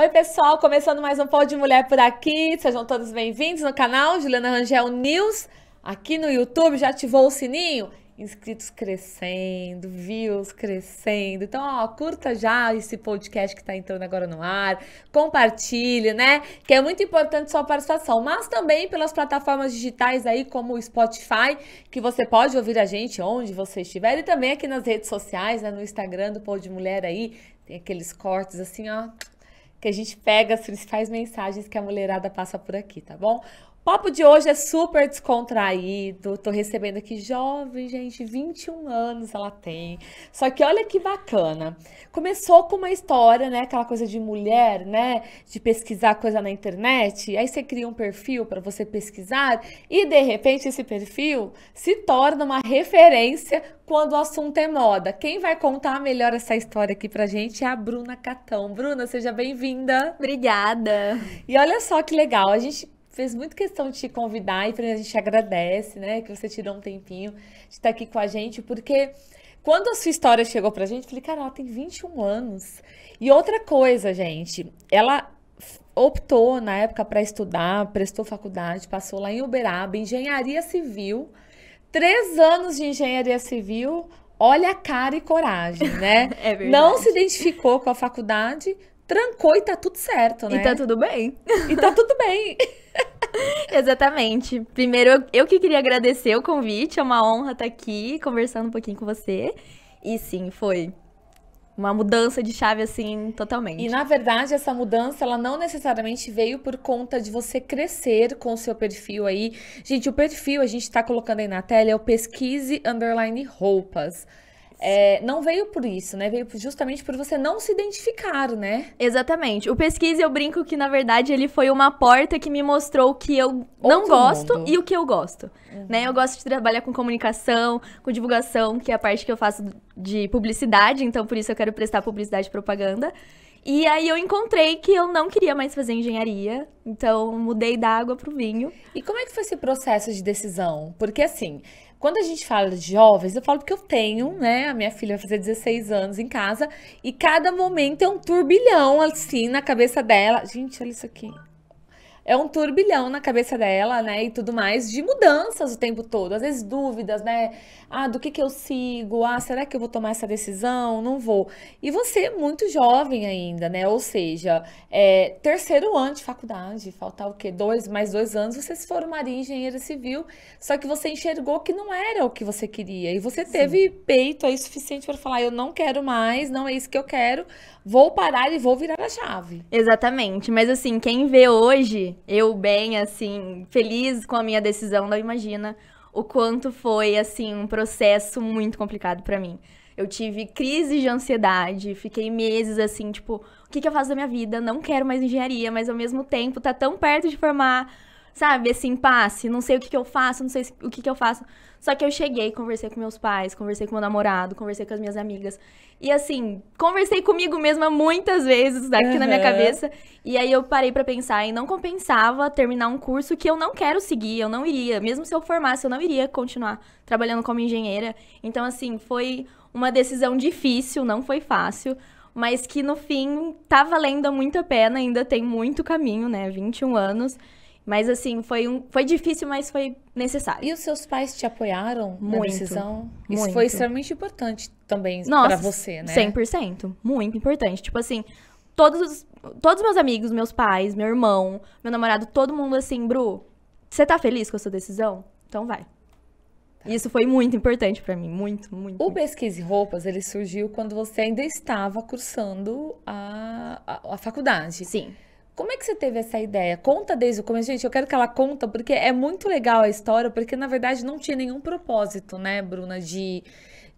Oi, pessoal, começando mais um Pó de Mulher por aqui. Sejam todos bem-vindos no canal Juliana Rangel News. Aqui no YouTube, já ativou o sininho? Inscritos crescendo, views crescendo. Então, ó, curta já esse podcast que tá entrando agora no ar. Compartilhe, né? Que é muito importante sua participação. Mas também pelas plataformas digitais aí, como o Spotify, que você pode ouvir a gente onde você estiver. E também aqui nas redes sociais, né? No Instagram do Pó de Mulher aí. Tem aqueles cortes assim, ó, que a gente pega as principais mensagens que a mulherada passa por aqui, tá bom? O papo de hoje é super descontraído, tô recebendo aqui jovem, gente, 21 anos ela tem. Só que olha que bacana, começou com uma história, né, aquela coisa de mulher, né, de pesquisar coisa na internet, aí você cria um perfil para você pesquisar e de repente esse perfil se torna uma referência quando o assunto é moda. Quem vai contar melhor essa história aqui pra gente é a Bruna Catão. Bruna, seja bem-vinda. Obrigada. E olha só que legal, a gente fez muito questão de te convidar e a gente agradece, né, que você tirou um tempinho de estar aqui com a gente, porque quando a sua história chegou pra gente, eu falei, cara, ela tem 21 anos. E outra coisa, gente, ela optou na época para estudar, prestou faculdade, passou lá em Uberaba, engenharia civil, 3 anos de engenharia civil, olha a cara e coragem, né? É verdade. Não se identificou com a faculdade, trancou e tá tudo certo, né? E tá tudo bem. E tá tudo bem. Exatamente. Primeiro, eu que queria agradecer o convite. É uma honra estar aqui conversando um pouquinho com você. E sim, foi uma mudança de chave, assim, totalmente. E, na verdade, essa mudança, ela não necessariamente veio por conta de você crescer com o seu perfil aí. Gente, o perfil, a gente tá colocando aí na tela, é o pesquise_roupas. Não veio por isso, né? Veio justamente por você não se identificar, né? Exatamente. O pesquise, eu brinco que, na verdade, ele foi uma porta que me mostrou o que eu não Outro gosto mundo. e o que eu gosto. Né? Eu gosto de trabalhar com comunicação, com divulgação, que é a parte que eu faço de publicidade, então por isso eu quero prestar publicidade e propaganda. E aí eu encontrei que eu não queria mais fazer engenharia, então mudei da água pro vinho. E como é que foi esse processo de decisão? Porque, assim, quando a gente fala de jovens, eu falo porque eu tenho, né? A minha filha vai fazer 16 anos em casa e cada momento é um turbilhão, assim, na cabeça dela. Gente, olha isso aqui. É um turbilhão na cabeça dela, né, e tudo mais, de mudanças o tempo todo. Às vezes dúvidas, né, do que eu sigo? Será que eu vou tomar essa decisão? Não vou. E você é muito jovem ainda, né, ou seja, terceiro ano de faculdade, faltar o quê? Mais 2 anos, você se formaria em engenheiro civil, só que você enxergou que não era o que você queria, e você teve peito aí suficiente para falar, eu não quero mais, não é isso que eu quero, vou parar e vou virar a chave. Exatamente, mas assim, quem vê hoje, eu bem, assim, feliz com a minha decisão, não imagina o quanto foi, assim, um processo muito complicado pra mim. Eu tive crise de ansiedade, fiquei meses assim, tipo, o que eu faço da minha vida? Não quero mais engenharia, mas ao mesmo tempo tá tão perto de formar, sabe, esse impasse, não sei o que eu faço, não sei o que eu faço. Só que eu cheguei, conversei com meus pais, conversei com meu namorado, conversei com as minhas amigas. E assim, conversei comigo mesma muitas vezes aqui na minha cabeça. E aí eu parei pra pensar e não compensava terminar um curso que eu não quero seguir, eu não iria. Mesmo se eu formasse, eu não iria continuar trabalhando como engenheira. Então assim, foi uma decisão difícil, não foi fácil. Mas que no fim tá valendo muito a pena, ainda tem muito caminho, né? 21 anos. Mas assim, foi difícil, mas foi necessário. E os seus pais te apoiaram na Muito, decisão? Isso muito. foi extremamente importante também Nossa, pra você, né? 100%. Muito importante. Tipo assim, todos meus amigos, meus pais, meu irmão, meu namorado, todo mundo assim, Bru, você tá feliz com a sua decisão? Então vai. Isso foi muito importante pra mim, muito, muito. O Pesquise Roupas, ele surgiu quando você ainda estava cursando a faculdade. Sim. Como é que você teve essa ideia? Conta desde o começo. Gente, eu quero que ela conta, porque é muito legal a história, porque na verdade não tinha nenhum propósito, né, Bruna, de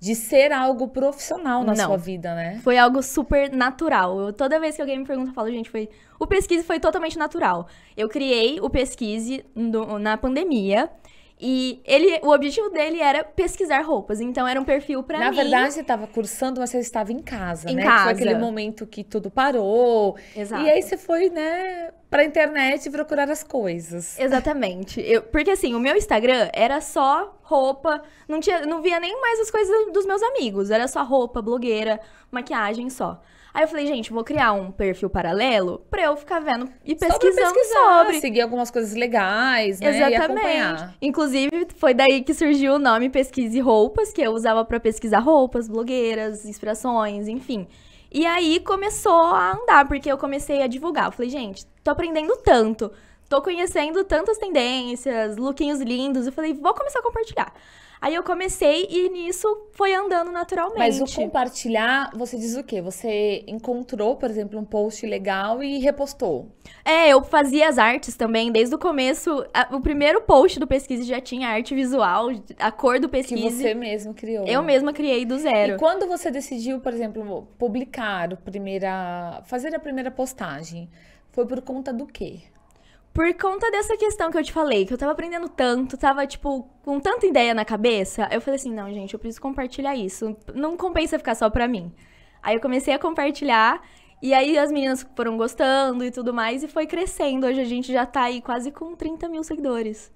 ser algo profissional na sua vida, né? Foi algo super natural. Toda vez que alguém me pergunta, eu falo, gente, o Pesquise foi totalmente natural. Eu criei o Pesquise na pandemia. E o objetivo dele era pesquisar roupas, então era um perfil pra mim. Na verdade, você estava cursando, mas você estava em casa, Em né? casa. Foi aquele momento que tudo parou. Exato. E aí você foi, né, pra internet procurar as coisas. Exatamente. Porque assim, o meu Instagram era só roupa, não via nem mais as coisas dos meus amigos, era só roupa, blogueira, maquiagem só. Aí eu falei, gente, vou criar um perfil paralelo pra eu ficar vendo e Só pra pesquisando pesquisar, sobre. seguir algumas coisas legais, né? E Exatamente. acompanhar. Inclusive, foi daí que surgiu o nome Pesquise Roupas, que eu usava pra pesquisar roupas, blogueiras, inspirações, enfim. E aí começou a andar, porque eu comecei a divulgar. Eu falei, gente, tô aprendendo tanto, tô conhecendo tantas tendências, lookinhos lindos. Eu falei, vou começar a compartilhar. Aí eu comecei e nisso foi andando naturalmente. Mas o compartilhar, você diz o quê? Você encontrou, por exemplo, um post legal e repostou. Eu fazia as artes também, desde o começo. O primeiro post do Pesquise já tinha arte visual, a cor do Que Pesquise. você mesmo criou. Eu mesma criei do zero. E quando você decidiu, por exemplo, fazer a primeira postagem, foi por conta do quê? Por conta dessa questão que eu te falei, que eu tava aprendendo tanto, tava, tipo, com tanta ideia na cabeça, eu falei assim, não, gente, eu preciso compartilhar isso. Não compensa ficar só pra mim. Aí eu comecei a compartilhar, e aí as meninas foram gostando e tudo mais, e foi crescendo. Hoje a gente já tá aí quase com 30 mil seguidores.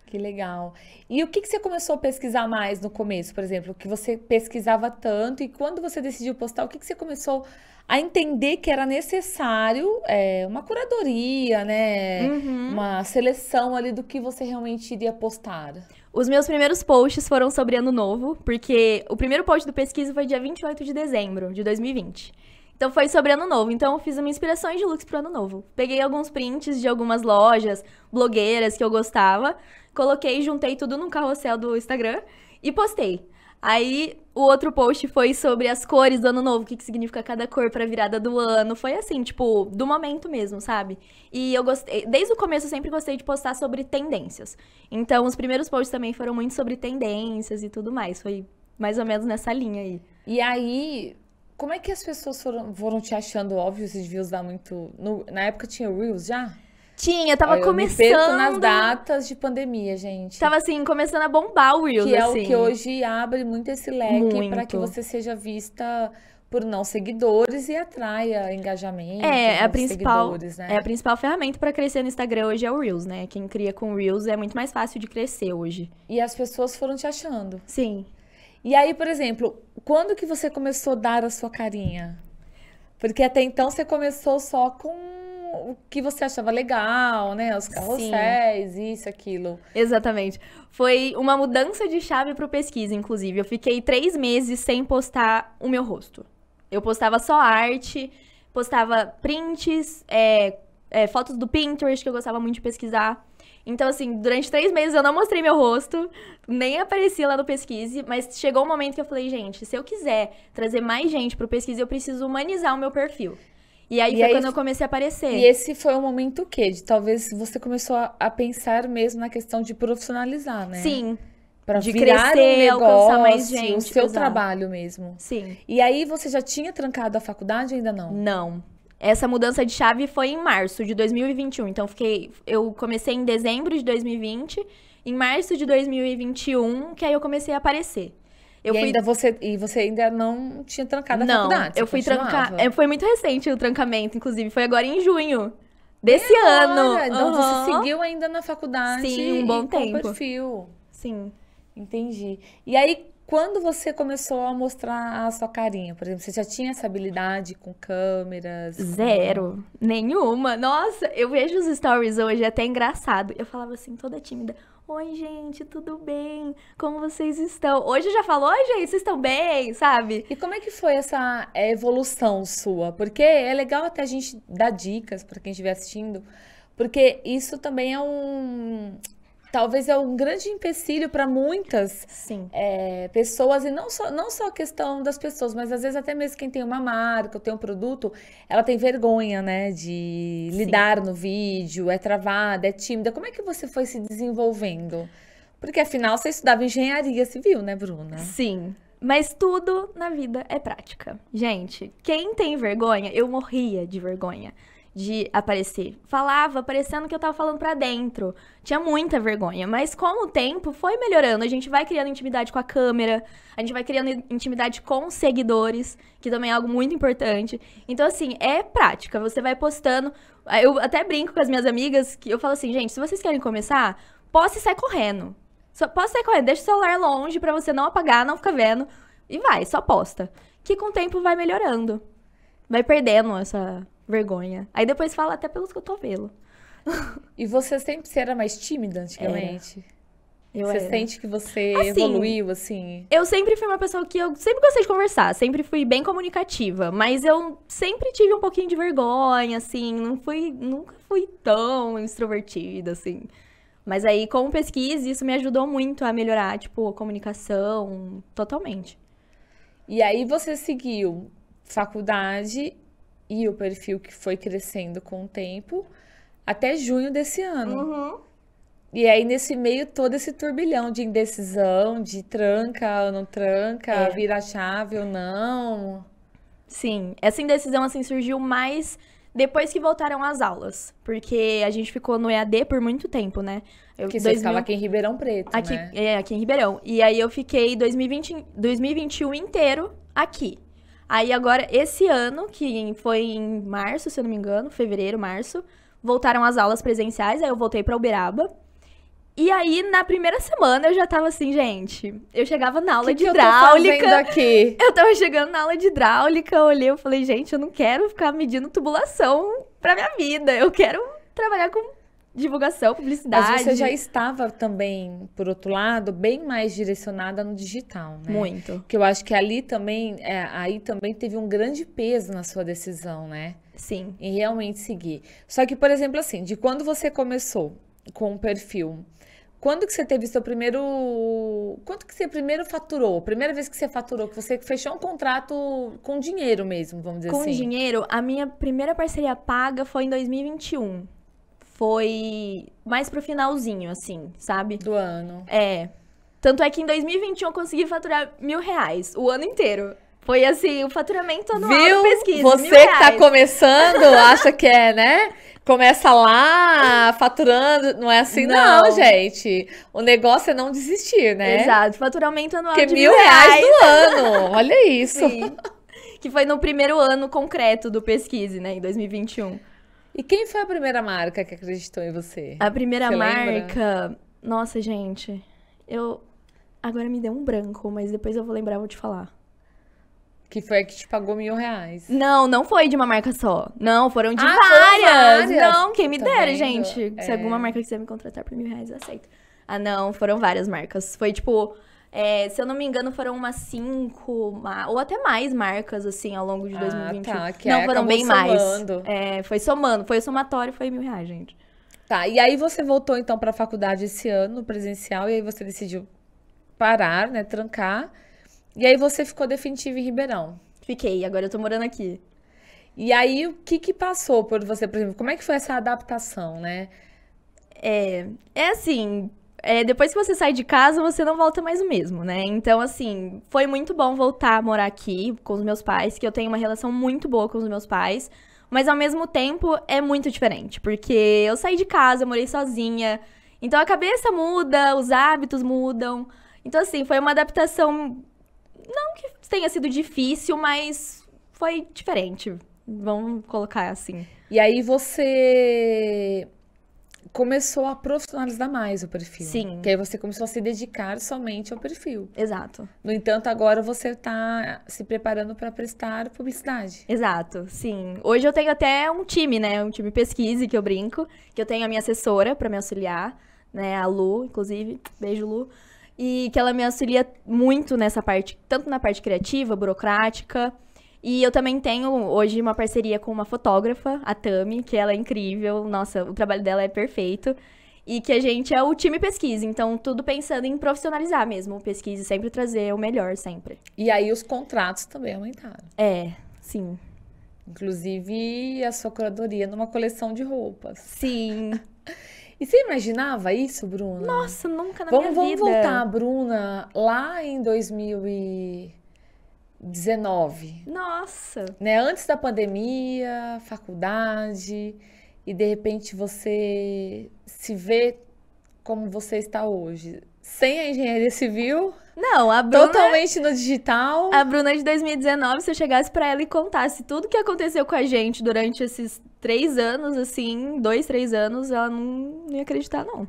Que legal. E o que você começou a pesquisar mais no começo, por exemplo? Que você pesquisava tanto e quando você decidiu postar, o que você começou a entender que era necessário uma curadoria, né? Uma seleção ali do que você realmente iria postar? Os meus primeiros posts foram sobre Ano Novo, porque o primeiro post do Pesquisa foi dia 28 de dezembro de 2020. Então foi sobre Ano Novo. Então eu fiz uma inspiração de looks pro Ano Novo. Peguei alguns prints de algumas lojas, blogueiras que eu gostava, coloquei, juntei tudo num carrossel do Instagram e postei. Aí o outro post foi sobre as cores do Ano Novo, o que significa cada cor pra virada do ano. Foi assim, tipo, do momento mesmo, sabe? E eu gostei, desde o começo eu sempre gostei de postar sobre tendências. Então os primeiros posts também foram muito sobre tendências e tudo mais. Foi mais ou menos nessa linha aí. E aí, como é que as pessoas foram te achando? Óbvio, esses views dá muito... Na época tinha Reels já? Tinha, tava Eu começando... me perco nas datas de pandemia, gente. Tava assim, começando a bombar o Reels, Que é assim. o que hoje abre muito esse leque para que você seja vista por não seguidores e atraia engajamento, seguidores, né? A principal ferramenta para crescer no Instagram hoje é o Reels, né? Quem cria com Reels é muito mais fácil de crescer hoje. E as pessoas foram te achando. Sim. E aí, por exemplo, quando que você começou a dar a sua carinha? Porque até então você começou só com o que você achava legal, né? Os carrosséis, isso, aquilo. Exatamente. Foi uma mudança de chave pro Pesquisa, inclusive. Eu fiquei 3 meses sem postar o meu rosto. Eu postava só arte, postava prints, fotos do Pinterest, que eu gostava muito de pesquisar. Então, assim, durante 3 meses eu não mostrei meu rosto, nem apareci lá no Pesquise, mas chegou um momento que eu falei, gente, se eu quiser trazer mais gente pro Pesquise, eu preciso humanizar o meu perfil. E aí foi quando eu comecei a aparecer. E esse foi o momento o quê? De talvez você começou a pensar mesmo na questão de profissionalizar, né? Sim. Pra de virar crescer, um negócio, alcançar mais gente. o seu exato. trabalho mesmo. Sim. E aí você já tinha trancado a faculdade ou ainda não? Não. Essa mudança de chave foi em março de 2021. Então, eu comecei em dezembro de 2020. Em março de 2021, que aí eu comecei a aparecer. Você ainda não tinha trancado a faculdade? Não, eu fui trancar. Foi muito recente o trancamento, inclusive. Foi agora em junho desse ano. Então você seguiu ainda na faculdade. Sim, um bom tempo. Com perfil. Sim. Entendi. E aí, quando você começou a mostrar a sua carinha, por exemplo, você já tinha essa habilidade com câmeras? Zero. Nenhuma. Nossa, eu vejo os stories hoje, é até engraçado. Eu falava assim, toda tímida. Oi, gente, tudo bem? Como vocês estão? Hoje eu já falo, oi, gente, vocês estão bem, sabe? E como é que foi essa evolução sua? Porque é legal até a gente dar dicas para quem estiver assistindo, porque isso também talvez é um grande empecilho para muitas pessoas, e não só a questão das pessoas, mas às vezes até mesmo quem tem uma marca ou tem um produto, ela tem vergonha, né, de lidar no vídeo, é travada, é tímida. Como é que você foi se desenvolvendo? Porque afinal você estudava engenharia civil, né, Bruna? Sim. Mas tudo na vida é prática. Gente, quem tem vergonha, eu morria de vergonha de aparecer. Falava, parecendo que eu tava falando pra dentro. Tinha muita vergonha, mas com o tempo foi melhorando. A gente vai criando intimidade com a câmera, a gente vai criando intimidade com os seguidores, que também é algo muito importante. Então, assim, é prática. Você vai postando. Eu até brinco com as minhas amigas, que eu falo assim, gente, se vocês querem começar, posta e sai correndo. Posta e sai correndo, deixa o celular longe pra você não apagar, não ficar vendo. E vai, só posta. Que com o tempo vai melhorando. vai perdendo essa vergonha. Aí depois fala até pelos cotovelos. E você sempre era mais tímida antigamente? Você Era. sente que você Assim, evoluiu, assim? Eu sempre fui uma pessoa que eu sempre gostei de conversar, sempre fui bem comunicativa, mas eu sempre tive um pouquinho de vergonha, assim, nunca fui tão extrovertida, assim. Mas aí, com pesquisa, isso me ajudou muito a melhorar, tipo, a comunicação, totalmente. E aí você seguiu faculdade e o perfil que foi crescendo com o tempo até junho desse ano. E aí, nesse meio, todo esse turbilhão de indecisão, de tranca ou não tranca, vira a chave ou não. Sim, essa indecisão, assim, surgiu mais depois que voltaram às aulas, porque a gente ficou no EAD por muito tempo, né? Porque você ficava aqui em Ribeirão Preto, né? Aqui em Ribeirão. E aí eu fiquei 2021 inteiro aqui. Aí agora, esse ano, que foi em março, se eu não me engano, fevereiro, março, voltaram as aulas presenciais, aí eu voltei pra Uberaba. E aí, na primeira semana, eu já tava assim, gente, eu chegava na aula de hidráulica. Eu tô fazendo aqui? Eu tava chegando na aula de hidráulica, olhei, eu falei, gente, eu não quero ficar medindo tubulação pra minha vida, eu quero trabalhar com divulgação, publicidade. Mas você já estava também, por outro lado, bem mais direcionada no digital, né? Muito. Que eu acho que ali também, aí também teve um grande peso na sua decisão, né? Sim. Em realmente seguir. Só que, por exemplo, assim, de quando você começou com o perfil, quando que você teve seu primeiro... Quanto que você primeiro faturou? Primeira vez que você faturou, que você fechou um contrato com dinheiro mesmo, vamos dizer assim. Com dinheiro, a minha primeira parceria paga foi em 2021. Foi mais pro finalzinho, assim, sabe? Do ano. É. Tanto é que em 2021 eu consegui faturar R$1.000 o ano inteiro. Foi assim, o faturamento anual da pesquisa. Você que tá começando, acha que é, né? Começa lá, faturando. Não é assim, não, gente. O negócio é não desistir, né? Exato, faturamento anual Porque de R$1.000 do ano. Olha isso. Sim. Que foi no primeiro ano concreto do Pesquise, né? Em 2021. E quem foi a primeira marca que acreditou em você? A primeira Você marca... lembra? Nossa, gente. Agora me deu um branco, mas depois eu vou lembrar, eu vou te falar. Que foi a que te pagou R$1.000. Não foi de uma marca só. Não, foram de Foram várias. várias. Não, quem me Tá dera, vendo? gente. Se alguma marca quiser me contratar por R$1.000, eu aceito. Ah, não, foram várias marcas. Foi tipo, se eu não me engano, foram umas 5, ou até mais marcas, assim, ao longo de 2021. Tá, que não, aí foram acabou bem mais. somando. Foi somando. Foi o somatório, foi R$1.000, gente. Tá, e aí você voltou então pra faculdade esse ano, no presencial, e aí você decidiu parar, né, trancar. E aí você ficou definitivo em Ribeirão. Fiquei, agora eu tô morando aqui. E aí, o que passou por você, por exemplo? Como é que foi essa adaptação, né? É assim, depois que você sai de casa, você não volta mais o mesmo, né? Então, assim, foi muito bom voltar a morar aqui com os meus pais, que eu tenho uma relação muito boa com os meus pais. Mas, ao mesmo tempo, é muito diferente, porque eu saí de casa, eu morei sozinha. Então, a cabeça muda, os hábitos mudam. Então, assim, foi uma adaptação... Não que tenha sido difícil, mas foi diferente. Vamos colocar assim. E aí você começou a profissionalizar mais o perfil. Sim. Que aí você começou a se dedicar somente ao perfil. Exato. No entanto, agora você está se preparando para prestar publicidade. Exato, sim. Hoje eu tenho até um time, né? Um time pesquise que eu brinco. Que eu tenho a minha assessora para me auxiliar, né? A Lu, inclusive. Beijo, Lu. E que ela me auxilia muito nessa parte, tanto na parte criativa, burocrática. E eu também tenho hoje uma parceria com uma fotógrafa, a Tami, que ela é incrível. Nossa, o trabalho dela é perfeito. E que a gente é o time pesquisa, então tudo pensando em profissionalizar mesmo o pesquisa, sempre trazer o melhor, sempre. E aí os contratos também aumentaram. Sim. Inclusive a sua curadoria numa coleção de roupas. Sim. E você imaginava isso, Bruna? Nossa, nunca na minha vida. Vamos voltar, Bruna, lá em 2019. Nossa. Né? Antes da pandemia, faculdade, e de repente você se vê como você está hoje. Sem a engenharia civil, Não, a Bruna... totalmente no digital. A Bruna de 2019, se eu chegasse pra ela e contasse tudo que aconteceu com a gente durante esses 3 anos, assim, 2, 3 anos, ela não ia acreditar, não.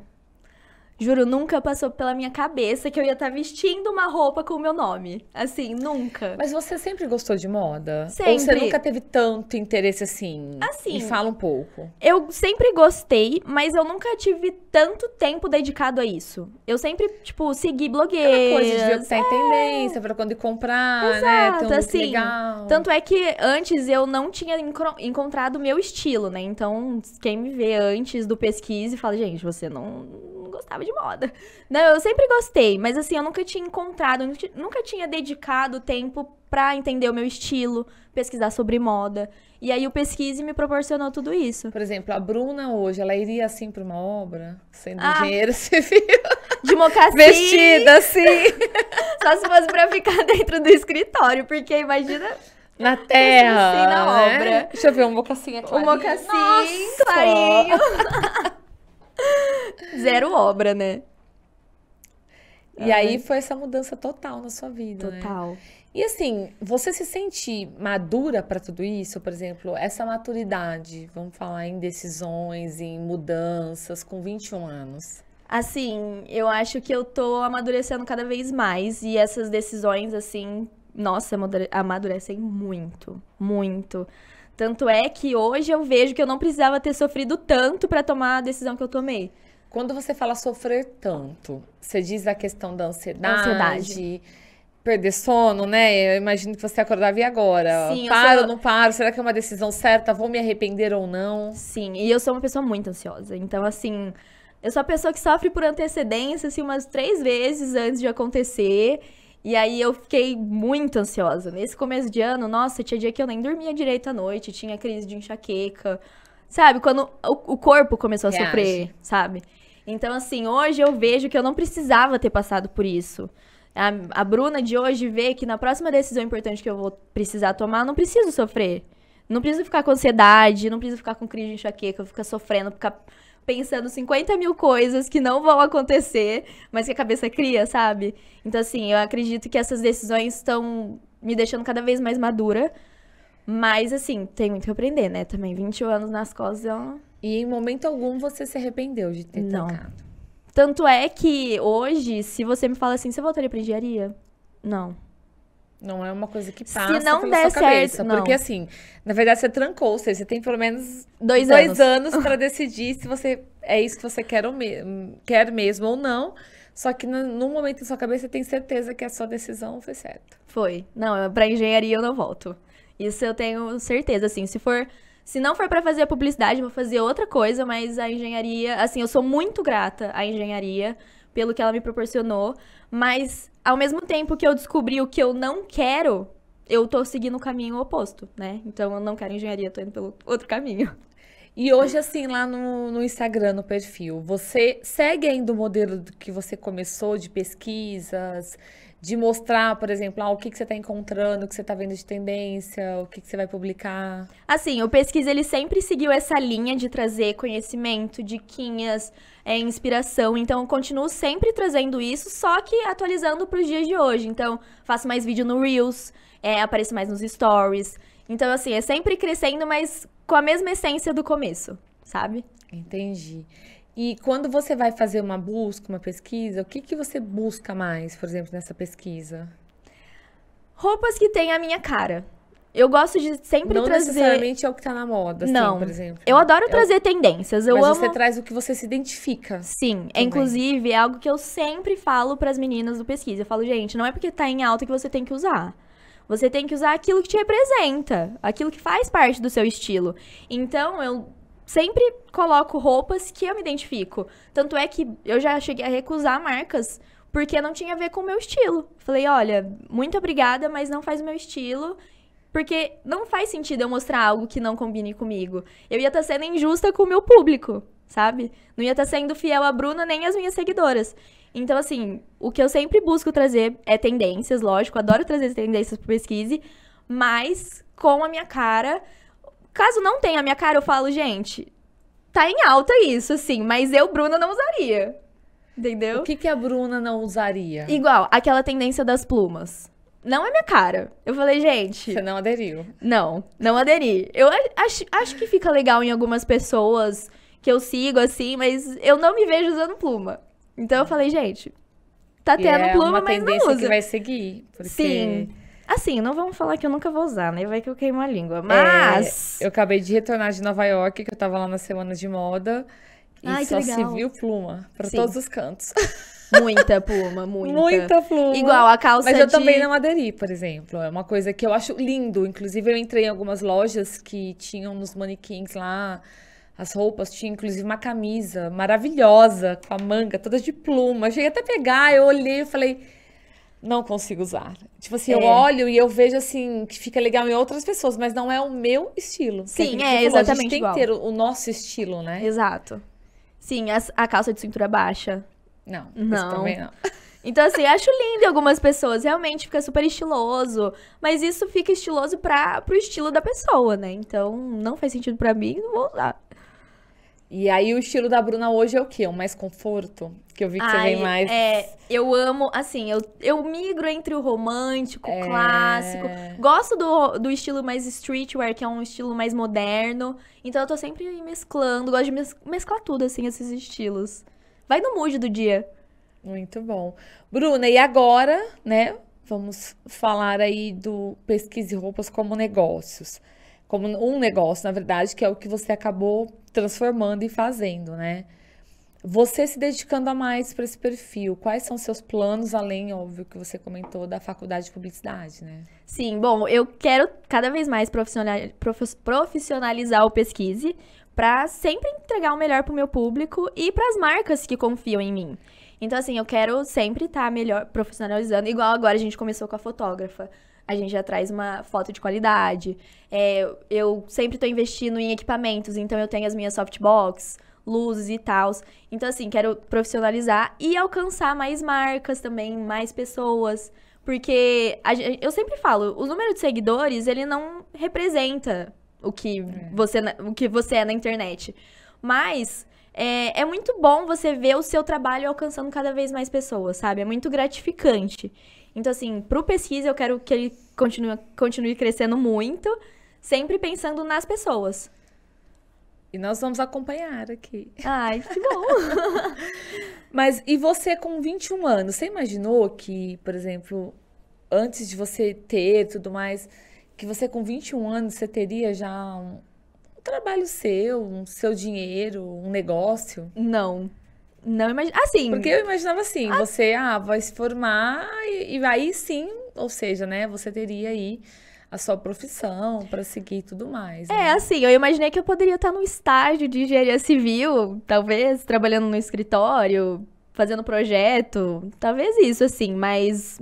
Juro, nunca passou pela minha cabeça que eu ia estar vestindo uma roupa com o meu nome. Assim, nunca. Mas você sempre gostou de moda? Sempre. Ou você nunca teve tanto interesse assim? Assim, Me fala um pouco. Eu sempre gostei, mas eu nunca tive tanto tempo dedicado a isso. Eu sempre, tipo, segui blogueiras. Aquela coisa de ver o que tá em tendência, pra quando ir comprar, né? Ter um look assim, legal. Tanto é que antes eu não tinha encontrado o meu estilo, né? Então, quem me vê antes do pesquise fala, gente, você não gostava de moda. Não, eu sempre gostei, mas assim, eu nunca tinha encontrado, nunca tinha dedicado tempo pra entender o meu estilo, pesquisar sobre moda. E aí o pesquise me proporcionou tudo isso. Por exemplo, a Bruna hoje, ela iria assim pra uma obra, sendo engenheira civil, De mocassim. vestida assim, Só se fosse pra ficar dentro do escritório, porque imagina na terra, assim na né? obra. Deixa eu ver, um mocassim aqui. o mocassim clarinho. Zero obra, né? E aí foi essa mudança total na sua vida, né? Total. E assim, você se sente madura para tudo isso? Por exemplo, essa maturidade, vamos falar em decisões, em mudanças, com 21 anos. Assim, eu acho que eu tô amadurecendo cada vez mais. E essas decisões, assim, nossa, amadurecem muito, muito. Tanto é que hoje eu vejo que eu não precisava ter sofrido tanto pra tomar a decisão que eu tomei. Quando você fala sofrer tanto, você diz a questão da Ansiedade. perder sono, né? Eu imagino que você acordava e agora? Sim, eu Paro, sou- não paro? Será que é uma decisão certa? Vou me arrepender ou não? Sim, e eu sou uma pessoa muito ansiosa. Então, assim, eu sou a pessoa que sofre por antecedência, assim, umas 3 vezes antes de acontecer. E aí eu fiquei muito ansiosa. Nesse começo de ano, nossa, tinha dia que eu nem dormia direito à noite, tinha crise de enxaqueca. Sabe? Quando o corpo começou a Reage. sofrer, sabe? Então, assim, hoje eu vejo que eu não precisava ter passado por isso. A Bruna de hoje vê que na próxima decisão importante que eu vou precisar tomar, eu não preciso sofrer. Não preciso ficar com ansiedade, não preciso ficar com crise de enxaqueca, ficar sofrendo, ficar pensando 50 mil coisas que não vão acontecer, mas que a cabeça cria, sabe? Então, assim, eu acredito que essas decisões estão me deixando cada vez mais madura. Mas, assim, tem muito que aprender, né? Também 21 anos nas costas é uma... E em momento algum você se arrependeu de ter Não. trocado? Tanto é que hoje, se você me fala assim, você voltaria pra engenharia? Não. Não é uma coisa que Se passa não pela der sua cabeça. certo, não. Porque assim, na verdade você trancou, ou seja, você tem pelo menos 2 2 anos. anos para decidir se você é isso que você quer mesmo ou não. Só que no momento da sua cabeça você tem certeza que a sua decisão foi certa. Foi. Não, pra engenharia eu não volto. Isso eu tenho certeza, assim, se não for pra fazer a publicidade, eu vou fazer outra coisa, mas a engenharia, assim, eu sou muito grata à engenharia pelo que ela me proporcionou, mas ao mesmo tempo que eu descobri o que eu não quero, eu tô seguindo o caminho oposto, né? Então eu não quero engenharia, tô indo pelo outro caminho. E hoje, assim, lá no Instagram, no perfil, você segue ainda o modelo que você começou de pesquisas, de mostrar, por exemplo, o que você está encontrando, o que você está vendo de tendência, o que você vai publicar? Assim, o Pesquisa, ele sempre seguiu essa linha de trazer conhecimento, diquinhas, inspiração. Então, eu continuo sempre trazendo isso, só que atualizando para os dias de hoje. Então, faço mais vídeo no Reels, apareço mais nos Stories. Então, assim, é sempre crescendo, mas com a mesma essência do começo, sabe? Entendi. E quando você vai fazer uma busca, uma pesquisa, o que você busca mais, por exemplo, nessa pesquisa? Roupas que têm a minha cara. Eu gosto de sempre Não trazer... necessariamente é o que tá na moda, assim, Não, por exemplo. eu adoro trazer tendências. Eu Mas amo... você traz o que você se identifica. Sim, também. inclusive é algo que eu sempre falo pras meninas do Pesquisa. Eu falo, gente, não é porque tá em alta que você tem que usar. Você tem que usar aquilo que te representa, aquilo que faz parte do seu estilo. Então, eu sempre coloco roupas que eu me identifico. Tanto é que eu já cheguei a recusar marcas porque não tinha a ver com o meu estilo. Falei, olha, muito obrigada, mas não faz o meu estilo. Porque não faz sentido eu mostrar algo que não combine comigo. Eu ia estar sendo injusta com o meu público, sabe? Não ia estar sendo fiel a Bruna nem às minhas seguidoras. Então, assim, o que eu sempre busco trazer é tendências, lógico. Adoro trazer tendências pro Pesquise, mas com a minha cara. Caso não tenha a minha cara, eu falo, gente, tá em alta isso, assim, mas eu, Bruna, não usaria. Entendeu? O que a Bruna não usaria? Igual, aquela tendência das plumas. Não é minha cara. Eu falei, gente... Você não aderiu. Não aderi. Eu acho que fica legal em algumas pessoas que eu sigo, assim, mas eu não me vejo usando pluma. Então eu falei, gente, tá E tendo é pluma, uma mas não tendência que usa. vai seguir. Porque Sim. Assim, não vamos falar que eu nunca vou usar, né? Vai que eu queimo a língua. é, Mas... eu acabei de retornar de Nova York, que eu tava lá na semana de moda, e Ai, que só se legal. viu pluma pra Sim. todos os cantos. Muita pluma, muita. Muita pluma. Igual a calça Mas eu de... também não aderi, por exemplo. É uma coisa que eu acho lindo. Inclusive, eu entrei em algumas lojas que tinham nos manequins lá, as roupas, tinha inclusive uma camisa maravilhosa, com a manga toda de pluma. Eu cheguei até a pegar, eu olhei e falei, não consigo usar. Tipo assim, eu É. olho e eu vejo assim, que fica legal em outras pessoas, mas não é o meu estilo. Porque Sim, aquilo que é você falou, a gente exatamente tem igual. que ter o nosso estilo, né? Exato. Sim, a calça de cintura baixa. Não, isso Não. também não. Então, assim, acho lindo em algumas pessoas. Realmente fica super estiloso. Mas isso fica estiloso pro estilo da pessoa, né? Então, não faz sentido pra mim, não vou usar. E aí o estilo da Bruna hoje é o quê? Um mais conforto? Que eu vi que você vem mais... Eu amo, assim, eu migro entre o romântico, É. o clássico. Gosto do estilo mais streetwear, que é um estilo mais moderno. Então eu tô sempre aí mesclando, gosto de mesclar tudo, assim, esses estilos. Vai no mood do dia. Muito bom. Bruna, e agora, né? Vamos falar aí do Pesquise Roupas como negócios. Como um negócio, na verdade, que é o que você acabou transformando e fazendo, né? Você se dedicando a mais para esse perfil, quais são seus planos, além, óbvio, que você comentou, da faculdade de publicidade, né? Sim, bom, eu quero cada vez mais profissionalizar o Pesquise pra sempre entregar o melhor pro meu público e pras marcas que confiam em mim. Então, assim, eu quero sempre estar melhor profissionalizando, igual agora a gente começou com a fotógrafa. A gente já traz uma foto de qualidade. Eu sempre tô investindo em equipamentos, então eu tenho as minhas softbox, luzes e tal. Então, assim, quero profissionalizar e alcançar mais marcas também, mais pessoas. Porque eu sempre falo, o número de seguidores, ele não representa o que você é na internet. Mas é muito bom você ver o seu trabalho alcançando cada vez mais pessoas, sabe? É muito gratificante. Então, assim, pro Pesquisa, eu quero que ele continue crescendo muito, sempre pensando nas pessoas. E nós vamos acompanhar aqui. Ai, que bom! Mas e você com 21 anos, você imaginou que, por exemplo, antes de você ter tudo mais, que você com 21 anos você teria já um trabalho seu, um seu dinheiro, um negócio? Não imagino. Assim, Porque eu imaginava assim, você vai se formar e aí sim, ou seja, né, você teria aí a sua profissão para seguir e tudo mais, né? assim, eu imaginei que eu poderia estar num estágio de engenharia civil, talvez, trabalhando no escritório, fazendo projeto, talvez isso, assim, mas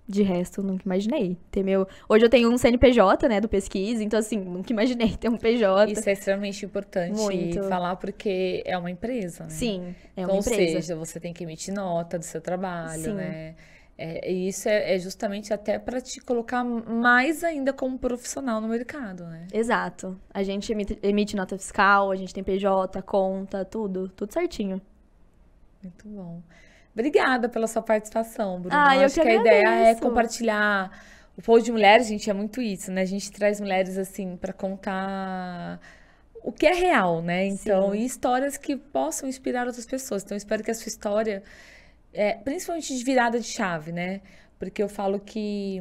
de resto, eu nunca imaginei ter Hoje eu tenho um CNPJ, né, do Pesquisa, então, assim, nunca imaginei ter um PJ. Isso é extremamente importante Muito. falar porque é uma empresa, né? Sim, é Então, uma empresa. ou seja, você tem que emitir nota do seu trabalho, Sim. né? E isso é justamente até para te colocar mais ainda como profissional no mercado, né? Exato. A gente emite nota fiscal, a gente tem PJ, conta, tudo certinho. Muito bom. Obrigada pela sua participação, Bruna. Ah, eu acho que que a ideia é agradeço. compartilhar. O Pôr de Mulheres, gente, é muito isso, né? A gente traz mulheres assim para contar o que é real, né? Então, Sim. e histórias que possam inspirar outras pessoas. Então, eu espero que a sua história, principalmente de virada de chave, né? Porque eu falo que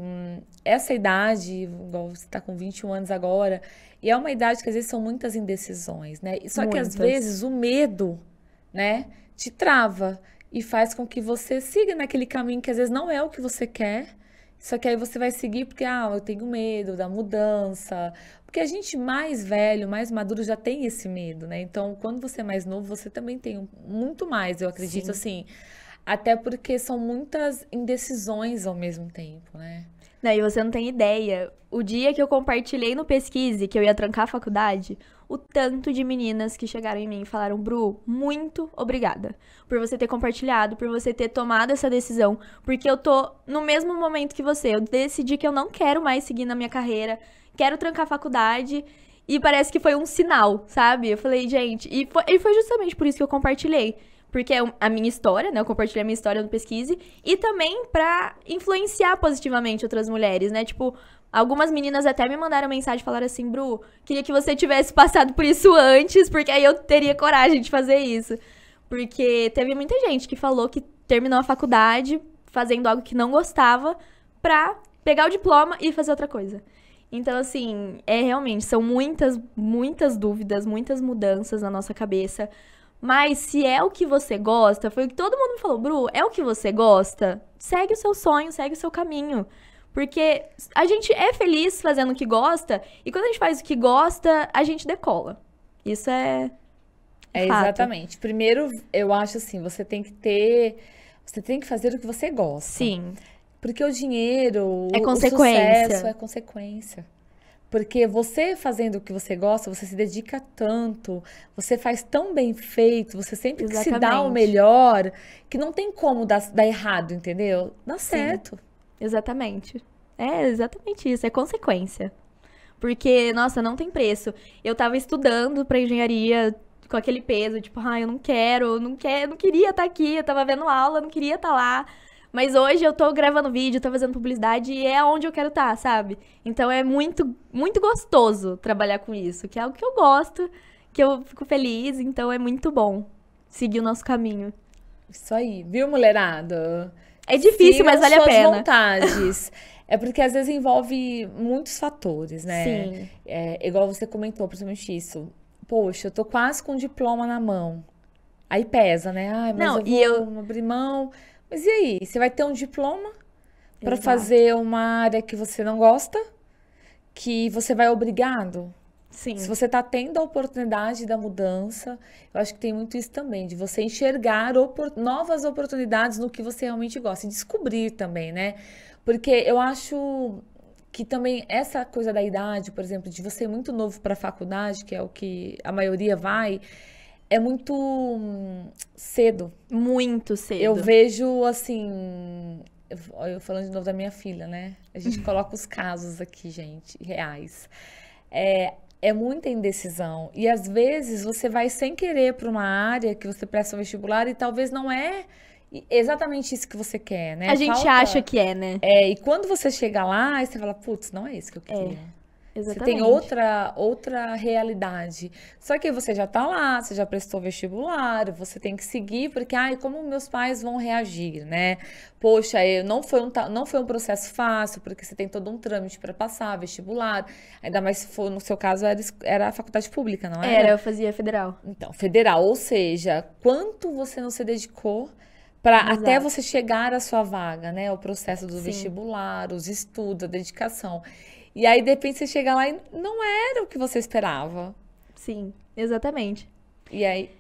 essa idade, igual você está com 21 anos agora, e é uma idade que às vezes são muitas indecisões, né? Só que às Muitas. vezes o medo, né, te trava e faz com que você siga naquele caminho que às vezes não é o que você quer. Só que aí você vai seguir porque, eu tenho medo da mudança. Porque a gente mais velho, mais maduro já tem esse medo, né? Então, quando você é mais novo, você também tem muito mais, eu acredito, Sim. assim. Até porque são muitas indecisões ao mesmo tempo, né? Não, e você não tem ideia. O dia que eu compartilhei no Pesquise que eu ia trancar a faculdade, o tanto de meninas que chegaram em mim e falaram, Bru, muito obrigada por você ter compartilhado, por você ter tomado essa decisão, porque eu tô no mesmo momento que você. Eu decidi que eu não quero mais seguir na minha carreira, quero trancar a faculdade, e parece que foi um sinal, sabe? Eu falei, gente, e foi justamente por isso que eu compartilhei. Porque é a minha história, né? Eu compartilhei a minha história no Pesquise. E também pra influenciar positivamente outras mulheres, né? Tipo, algumas meninas até me mandaram mensagem e falaram assim, Bru, queria que você tivesse passado por isso antes, porque aí eu teria coragem de fazer isso. Porque teve muita gente que falou que terminou a faculdade fazendo algo que não gostava pra pegar o diploma e fazer outra coisa. Então, assim, realmente, são muitas, muitas dúvidas, muitas mudanças na nossa cabeça. Mas se é o que você gosta, foi o que todo mundo me falou, Bru, é o que você gosta? Segue o seu sonho, segue o seu caminho. Porque a gente é feliz fazendo o que gosta, e quando a gente faz o que gosta, a gente decola. Isso é fato. Exatamente. Primeiro, eu acho assim, você tem que fazer o que você gosta. Sim. Porque o dinheiro, É o consequência. sucesso é consequência. Porque você fazendo o que você gosta, você se dedica tanto, você faz tão bem feito, você sempre que se dá o Exatamente. melhor, que não tem como dar errado, entendeu? Dá certo. Exatamente. É exatamente isso, é consequência. Porque, nossa, não tem preço. Eu tava estudando pra engenharia com aquele peso, tipo, eu não queria estar aqui, eu tava vendo aula, não queria estar lá. Mas hoje eu tô gravando vídeo, tô fazendo publicidade e é onde eu quero estar, sabe? Então é muito, muito gostoso trabalhar com isso, que é algo que eu gosto, que eu fico feliz, então é muito bom seguir o nosso caminho. Isso aí, viu, mulherada? É difícil, Sigam mas vale a suas pena. vontades. É porque às vezes envolve muitos fatores, né? Sim. Igual você comentou, principalmente isso. Poxa, eu tô quase com um diploma na mão. Aí pesa, né? Ai, mas Não, eu vou abrir mão. Mas e aí? Você vai ter um diploma pra Exato. fazer uma área que você não gosta? Que você vai obrigado? Sim. Se você tá tendo a oportunidade da mudança, eu acho que tem muito isso também, de você enxergar novas oportunidades no que você realmente gosta. E descobrir também, né? Porque eu acho que também essa coisa da idade, por exemplo, de você ir muito novo para a faculdade, que é o que a maioria vai, é muito cedo. Muito cedo. Eu vejo assim, eu falando de novo da minha filha, né? A gente coloca os casos aqui, gente, reais. É muita indecisão. E às vezes você vai sem querer para uma área que você presta um vestibular e talvez não é exatamente isso que você quer, né? A gente acha que é, né? E quando você chega lá, aí você fala, putz, não é isso que eu queria. Você Exatamente. tem outra realidade. Só que você já tá lá, você já prestou vestibular, você tem que seguir, porque, como meus pais vão reagir, né? Poxa, não foi um processo fácil, porque você tem todo um trâmite para passar vestibular. Ainda mais se for, no seu caso, era a faculdade pública, não era? Eu fazia federal. Então, federal. Ou seja, quanto você não se dedicou para até você chegar à sua vaga, né? O processo do vestibular, os estudos, a dedicação. E aí, de repente, você chega lá e não era o que você esperava. Sim, exatamente. E aí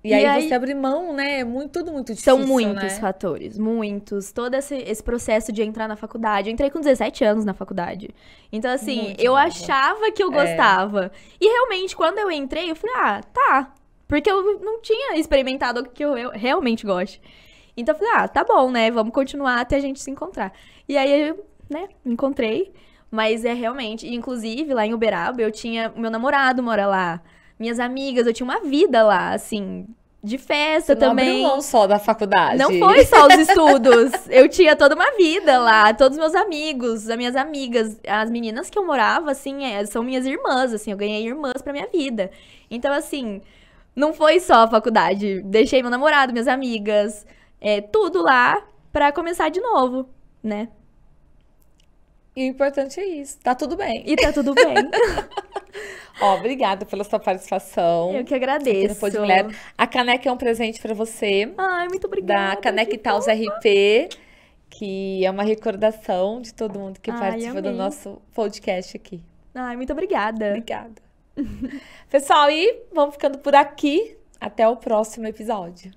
você abre mão, né? Tudo muito difícil, São muitos né? fatores, muitos. Todo esse processo de entrar na faculdade. Eu entrei com 17 anos na faculdade. Então, assim, Muito eu nova. achava que eu gostava. E realmente, quando eu entrei, eu falei, tá. Porque eu não tinha experimentado o que eu realmente gosto. Então, eu falei, tá bom, né? Vamos continuar até a gente se encontrar. E aí, eu, encontrei. Mas realmente, inclusive, lá em Uberaba, meu namorado mora lá. Minhas amigas, eu tinha uma vida lá, assim, de festa Você não também. abriu mão só da faculdade. Não foi só os estudos. Eu tinha toda uma vida lá, todos meus amigos, as minhas amigas, as meninas que eu morava, assim, são minhas irmãs, assim, eu ganhei irmãs pra minha vida. Então, assim, não foi só a faculdade. Deixei meu namorado, minhas amigas, tudo lá pra começar de novo, né? E o importante é isso. Tá tudo bem. E tá tudo bem. Obrigada pela sua participação. Eu que Aqui no agradeço. Pô de Mulher. A caneca é um presente pra você. Ai, muito obrigada. Da Caneca que Itaús fofa. RP, que é uma recordação de todo mundo que Ai, participa do amei. nosso podcast aqui. Ai, muito obrigada. Obrigada. Pessoal, e vamos ficando por aqui. Até o próximo episódio.